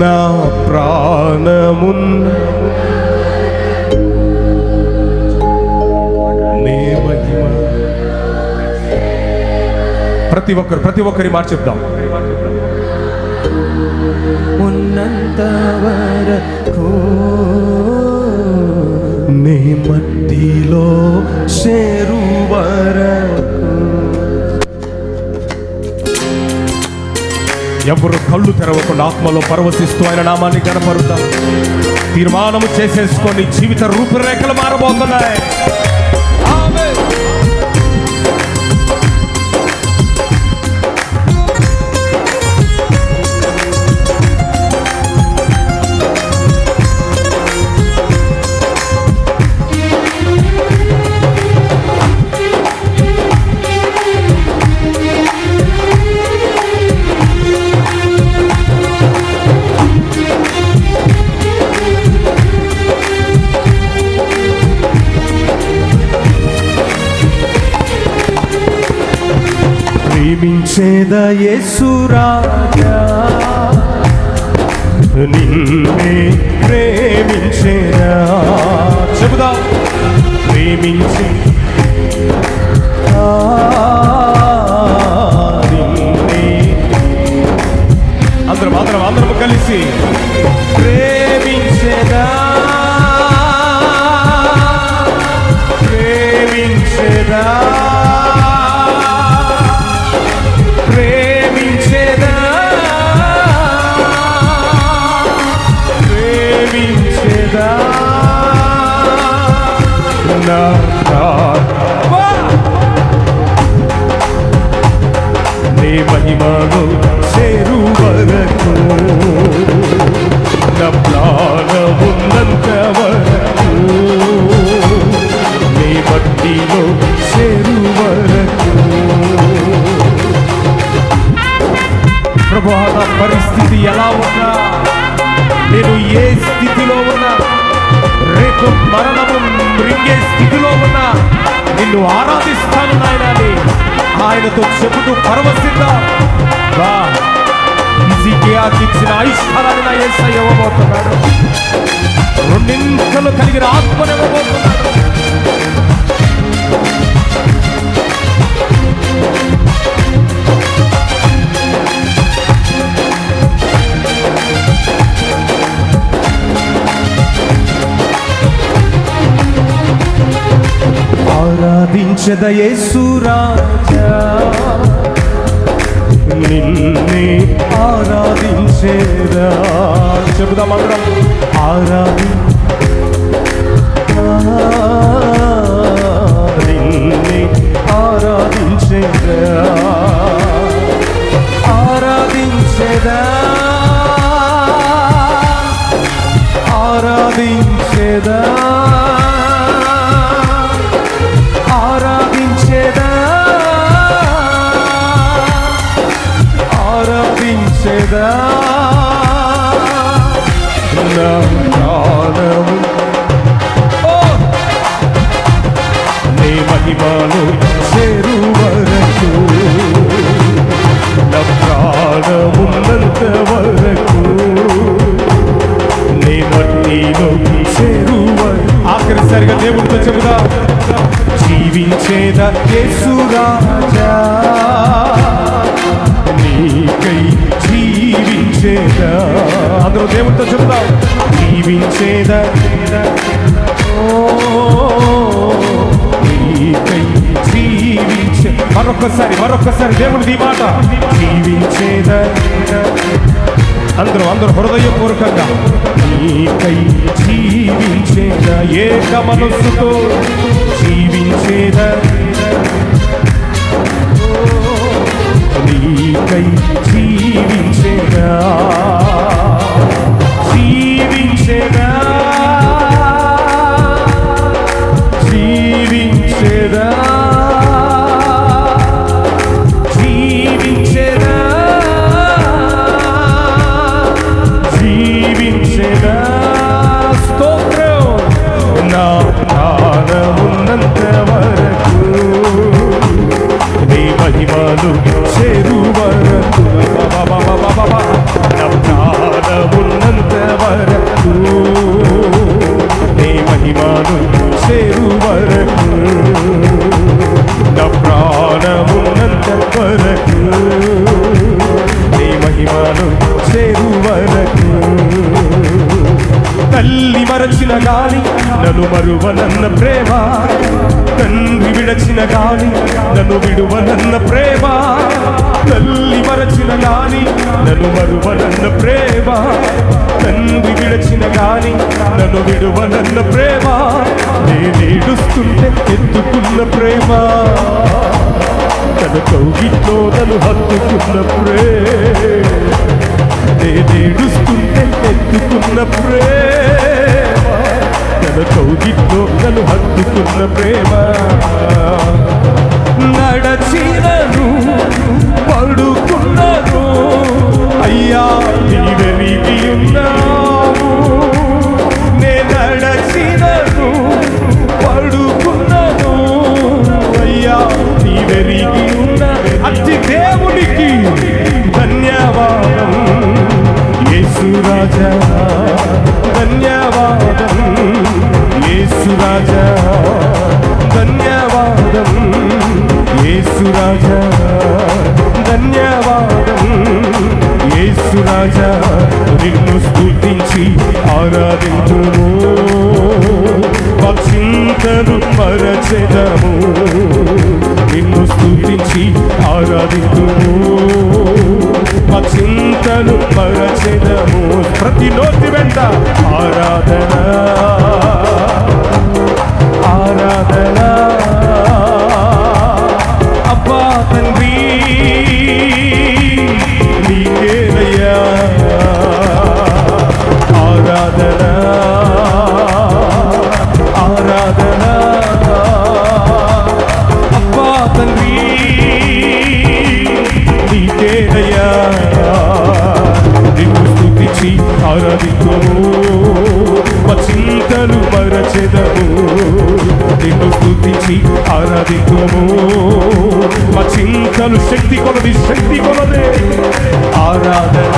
నా ప్రాణమున్ నీ మహిమ. ప్రతి ఒక్కరి మాట చెప్దాం. ఉన్నంత వరకు నీ మట్టిలో చేరు వరకు. ఎవరు కళ్ళు తెరవకుండా ఆత్మలో పరవశిస్తూ ఆయన నామాన్ని కనపరుద్దాం. తీర్మానము చేసేసుకొని జీవిత రూపురేఖలు మారబోతున్నాయి. ప్రేమించేద యేసు రాజా, నిన్నే ప్రేమించేదా. చెబుదాం. ప్రేమించే నిన్నే. అందరం కలిసి ప్రేమించేదా ప్రేమించేదా ప్రేమించేదా ప్రేమించేదా నా నీ మహిమలో చేరు వరకు, నా ప్రాణమున్నంత వరకు, నీ మట్టిలో చేరు వరకు. ప్రభు, నా పరిస్థితి ఎలా ఉన్నా, నేను ఏ స్థితిలో ఉన్నా, రేపు మరణము మృంగే స్థితిలో ఉన్నా, నిన్ను ఆరాధిస్తాను నాయనాని ఆయనతో చెబుతూ పరవశిద్దాం. హిజ్కియాకి ఇచ్చిన ఐశ్వర్యాన్ని నా యేసయ్య ఇవ్వబోతున్నాడు. రెండింతలు కలిగిన ఆత్మను ఇవ్వబోతున్నాడు. ఆరాధించద యేసు రాజా, నిన్నే ఆరాధించేదా. చెబుదాం అందరం. నిన్నే ఆరాధించేదా ఆరాధించేదా ఆరాధించేదా ఆరాధించేదా ఆరాధించేదా నా ప్రాణము నీ మహిమలో చేరు వరకు, నా ప్రాణమున్నంత వరకు, నీ మట్టిలో చేరు వరకు. ఆఖరిసరిగా దేవుడితో చెబుదా. జీవించేదా యేసు రాజా, నీకై జీవించేదా. అందరూ దేవుడితో చెబుదాం. జీవించేదా నీకై జీవించే. మరొకసారి దేవుడి ఈ మాట. జీవించేదా. అందరూ హృదయపూర్వకంగా నీకై జీవించేదా. ఏక మనస్సుతో జీవించేదా. నీకై జీవించేదా జీవించేదా జీవించేదా జీవించేదా జీవించేదా. స్తోత్రం. నా ప్రాణమున్నంత వరకు, నీ మహిమలు చేరు వరకు, నా మరచిన గాని నన్ను మరువనన్న ప్రేమ, తండ్రి విడచిన గాని నన్ను విడువనన్న ప్రేమ, తల్లి మరచిన గాని నన్ను మరువనన్న ప్రేమ, తండ్రి విడచిన గాని నన్ను విడువనన్న ప్రేమ, నేనేడుస్తుంటే ఎత్తుకున్న ప్రేమ, తన కౌగిట్లో నన్ను హత్తుకున్న ప్రేమ, నేనేడుస్తుంటే ఎత్తుకున్న ప్రేమ, తన కౌగిట్లో నన్ను హత్తుకున్న ప్రేమ. నడచినను పడుకున్నను అయ్యా నీవెరిగి ఉన్నావు, నే నడచినను పడుకున్నను అయ్యా నీవెరిగి ఉన్నా. అతి దేవునికి ధన్యవాదం యేసు రాజా, ధన్యవాదం యేసు రాజా, ధన్యవాదం యేసు రాజా, ధన్యవాదం యేసు రాజా. నిన్ను స్తుతించి ఆరాధించుము, మా చింతలు మరచెదము, నిన్ను స్తుతించి ఆరాధించుము, మా చింతలు మరచెదము. ప్రతి నోటి వెంట ఆరాధన ఆరాధన అబ్బా తండ్రి నీకేనయ్యా, ఆరాధన ఆరాధన అబ్బా తండ్రి నీకేనయ్యా. నిన్ను స్తుతించి ఆరాధించుము, మా చింతలు మరచెదము, నిన్ను స్తుతించి ఆరాధించుము, మా చింతలు శక్తి కొలది శక్తి కొలదే ఆరాధన